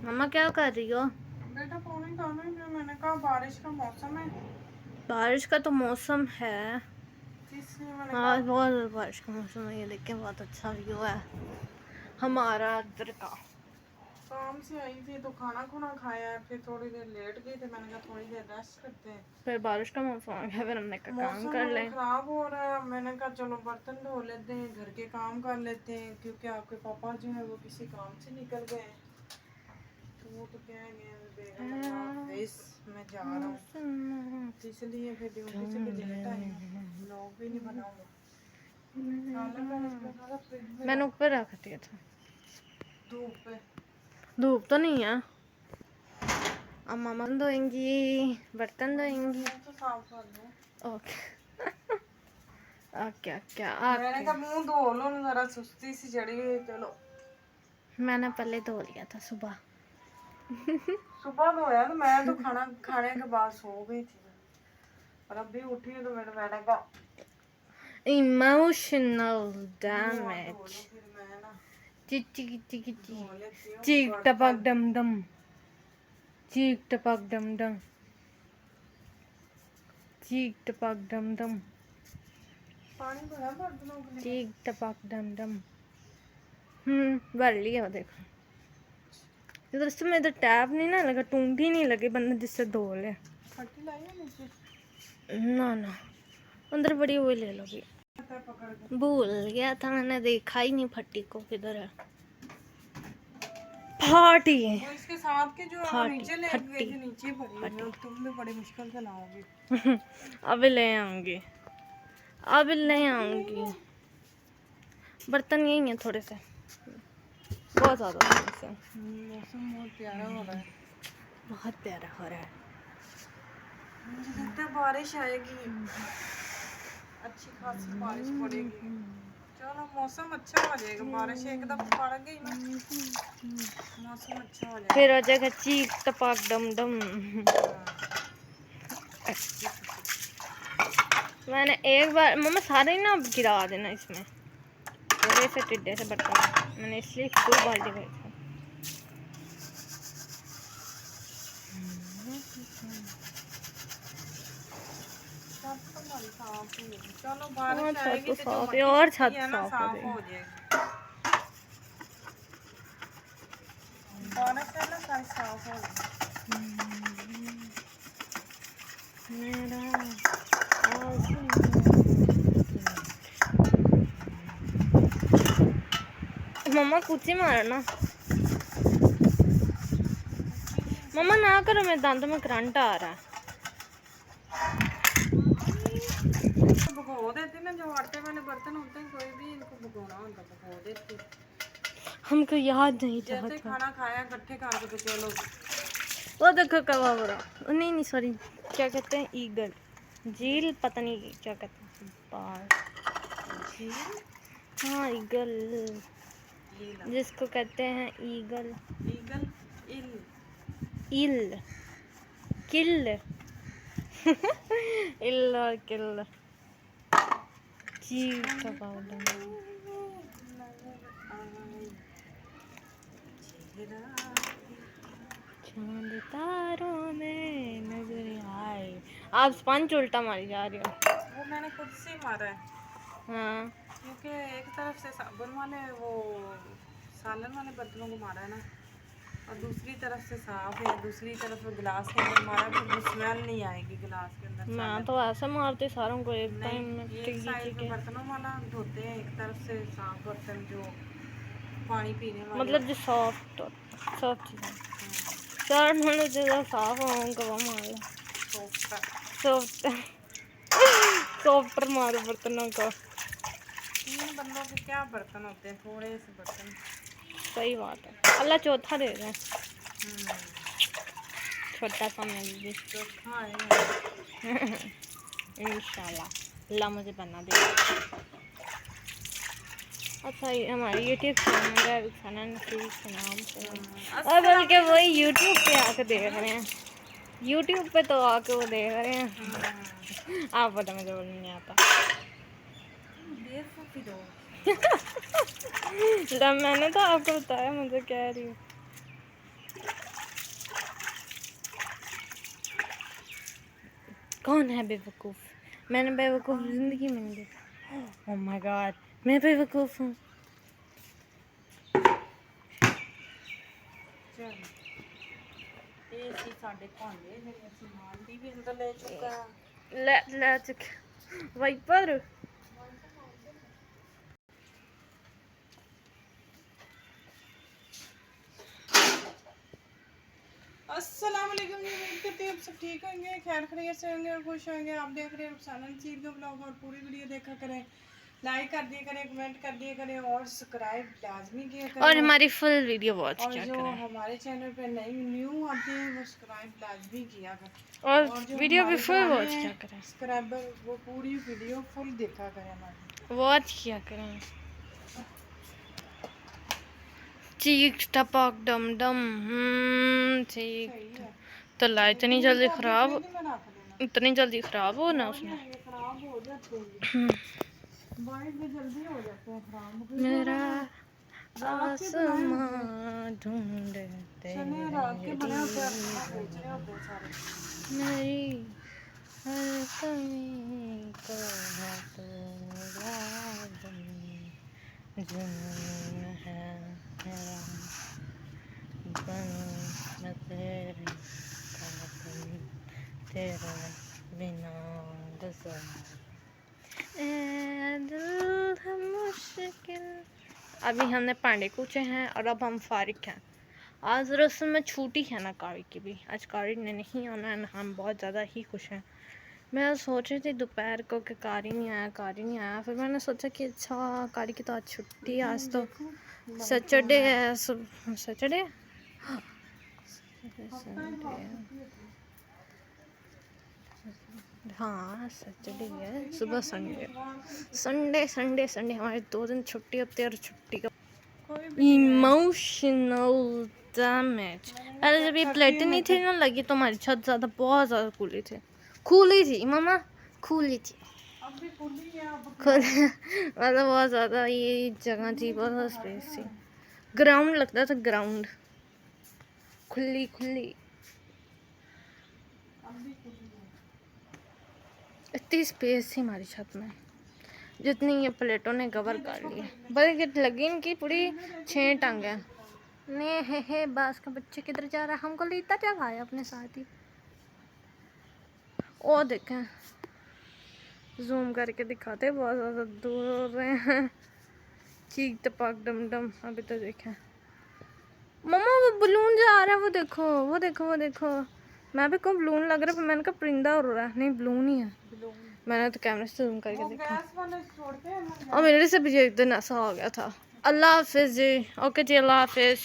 मम्मा क्या कर रही हो? बेटा पौने खाना ही है। मैंने कहा बारिश का मौसम है। बारिश का तो मौसम है। इसलिए मैंने हाँ, कहा बहुत बारिश का मौसम है। ये देख के बहुत अच्छा व्यू है हमारा इधर का। काम से आई थी तो खाना खुना खाया है, फिर थोड़ी देर लेट गई थी। मैंने कहा थोड़ी देर रेस्ट करते हैं। फिर बारिश का मौसम आ गया, फिर हमने कहा काम मौसम कर लें। खराब हो रहा है। मैंने कहा चलो बर्तन धो लेते हैं, घर के काम कर लेते हैं, क्योंकि आपके पापा जो है वो किसी काम से निकल गए हैं। तो वो तो कह गए बेगम अल्लाह हाफिज़, मैं जा रहा हूँ, इसलिए फिर ड्यूटी से भी लेट आई हूँ। व्लॉग भी नहीं बनाऊंगा। मैंने ऊपर रख दिया था। धूप पे धूप तो नहीं है। अब मामा धोएंगी, बर्तन धोएंगी। तो साफ कर लो। ओके। ओके क्या मैंने कहा मुंह धो लो ना, जरा सुस्ती सी चढ़ी हुई है। चलो मैंने पहले धो लिया था सुबह। सुबह धोया तो मैं तो खाना खाने के बाद सो गई थी। और अभी उठी हूँ तो मैंने कहा इमोशनल मुंह हाथ डैमेज। धो लो, फिर मैं ना चिक चिक चिक चिक धो लेती हूँ चीक टपक बर्तन। डम डम। चीक टपक डम डम। चीक टपक डम डम। पानी भरा बर्तनों के लिए। चीक टपक डम डम। भर लिया देखो। इधर से में इधर टैप नहीं ना लगा, टूंटी नहीं लगी बंदा जिससे धो ले। फटी लाई है नीचे। ना ना, अंदर बड़ी हुई ले लो भी। पकड़ के भूल गया था, मैंने देखा ही नहीं फट्टी को किधर है। फाटी है। वो इसके साथ के जो है वो फाटी नीचे ले गए फट्टी थे, नीचे भरी हुई है। तुम भी बड़ी मुश्किल से लाओगी। अब ले आऊंगी, अब ले आऊंगी। बर्तन यही है थोड़े से, बहुत ज्यादा थोड़े से। मौसम बहुत प्यारा हो रहा है। बहुत प्यारा हो रहा है। मुझे लगता है बारिश आएगी, अच्छी खासी बारिश पड़ेगी। चलो मौसम अच्छा हो जाएगा। बारिश एक दफा पड़ गई ना, मौसम अच्छा हो जाएगा। फिर हो जाएगा चीक टपक डम डम। मैंने एक बार मम्मा सारे ही ना गिरा देना इसमें, थोड़े से टिड्डे से बर्तन। मैंने इसलिए 2 बाल्टी भरी थी। चलो बारिश छत आएगी तो तो जो साफ है, मट्टी और शट्टी छत है ना साफ हो साफ जाएगी। हो जाएगी। बारिश है ना सारी साफ हो जाएगी। मम्मा कुछ ही मारना। मम्मा ना करो, मेरे दांतों में करंट आ रहा है। भगो देते ना, जो आटे वाले बर्तन होते हैं कोई भी इनको भगोना होता है, भगो देते। हमको याद नहीं था। जैसे खाना खाया इकट्ठे करके तो चलो। वो देखो कवा बड़ा, नहीं नहीं सॉरी, क्या कहते हैं, ईगल झील, पता नहीं क्या कहते हैं बाल। हाँ ईगल, जिसको कहते हैं ईगल। ईगल इल इल किल। इल और किल। चीज का पाउडर। चांद तारों में नजर आए। आप स्पंज उल्टा मारी जा रही हो। वो मैंने खुद से मारा है, हाँ क्योंकि एक तरफ से साबुन वाले वो सालन वाले बर्तनों को मारा है ना, और दूसरी तरफ से साफ है। दूसरी तरफ गिलास के अंदर मारा, फिर स्मेल नहीं आएगी गिलास के अंदर। मैं तो ऐसे मारती सारों को एक टाइम में। नहीं, एक साइड पे बर्तनों वाला धोते हैं, एक तरफ से साफ बर्तन जो पानी पीने वाले, मतलब जो सॉफ्ट सॉफ्ट चीज़ें। चार मतलब जो साफ होंगे वो मार लो। सॉफ्ट सॉफ्टर मारो बर्तनों को। 3 बंदों के क्या बर्तन होते हैं, थोड़े से बर्तन। सही बात है, अल्लाह चौथा दे रहे हैं। छोटा सा मैं भी चौथा है। इंशाल्लाह अल्लाह मुझे बना दे। अच्छा ये हमारी यूट्यूब चैनल है रुखसाना नसीब के नाम से, और बल्कि वही यूट्यूब पे आके देख रहे हैं। यूट्यूब पे तो आके वो देख रहे हैं। आप पता मुझे बोलने नहीं आता। जब मैंने तो आपको बताया, मुझे कह रही हूँ कौन है बेवकूफ़? मैंने बेवकूफ़ ज़िंदगी में नहीं देखा। ओह माय गॉड, मैं बेवकूफ़ हूँ। चल ये सी साडे भांडे मेरे समान दी भी अंदर ले चुका है। ले चुके वाइपर। अस्सलाम वालेकुम जी, उम्मीद करती हूँ आप सब ठीक होंगे, खैर खैरियत से होंगे और खुश होंगे। आप देख रहे हैं रुखसाना नसीर का ब्लॉग और पूरी वीडियो देखा करें, लाइक कर दिया करें, कमेंट कर दिया करें और सब्सक्राइब लाजमी किया करें। और हमारी फुल वीडियो वॉच और किया जो करें। हमारे चैनल पे न्यू आते हैं वो सब्सक्राइब लाजमी किया करें। और जो वीडियो भी हमारे फुल पुराने वॉच किया करें। सब्सक्राइबर वो पूरी वीडियो फुल देखा करें हमारी। वॉच किया करें। चीक टपक डम डम ठीक। सही है। तो लाइट इतनी फूल जल्दी तो अपने ख़राब, फ्रिज में रख देना। इतनी जल्दी ख़राब हो ना और उसमें। ये खराब हो जाते हैं, वाइट में जल्दी हो जाते हैं खराब। मेरा रात के बनाए होते हैं, आसमां ढूंढते चने रात के बने होते हैं, अपना बेचने होते हैं सारे। मेरी हर कमी को है तो लाज़िम, जुनून है मेरा बनूं मैं तेरे कातिल, तेरे बिना गुज़र ए दिल है मुश्किल। अभी हमने पांडे कूचे हैं और अब हम फारिग हैं। आज रस्म में छुट्टी है ना कारी की भी, आज कारी ने नहीं आना है। हम बहुत ज़्यादा ही खुश हैं। मैं सोच रही थी दोपहर को कि कारी नहीं आया, फिर मैंने सोचा कि अच्छा कारी की तो आज छुट्टी है, आज तो सैटरडे है। सैटरडे हाँ सैटरडे है, सुबह संडे हमारे 2 दिन छुट्टी होती है। और छुट्टी का इमोशनल डैमेज। अरे जब ये प्लेटें नहीं थी ना लगी तो हमारी छत ज़्यादा बहुत ज़्यादा खुली थी मामा, खुली थी मतलब बहुत ज़्यादा ये जगह थी, बहुत स्पेस थी, ग्राउंड लगता था, ग्राउंड खुली इतनी स्पेस थी हमारी छत में जितनी ये प्लेटों ने कवर कर ली। बल्कि लगी इनकी पूरी 6 टांगें। ने हे बास का बच्चे किधर जा रहा है, हमको लेता क्या भाई अपने साथ ही। ओ देखें, जूम करके दिखाते, बहुत ज़्यादा दूर हो रहे हैं। चीक टपक डम डम। अभी तो देखें मम्मा वो बलून जा रहा है, वो देखो। मैं भी कहूँ बलून लग रहा है, पर मैंने कहा परिंदा उड़ रहा है, नहीं बलून ही है। मैंने तो कैमरे से जूम करके देखा और मेरे से भी एक दिन ऐसा हो गया था। अल्लाह हाफिज़ जी। ओके जी, अल्लाह हाफिज़।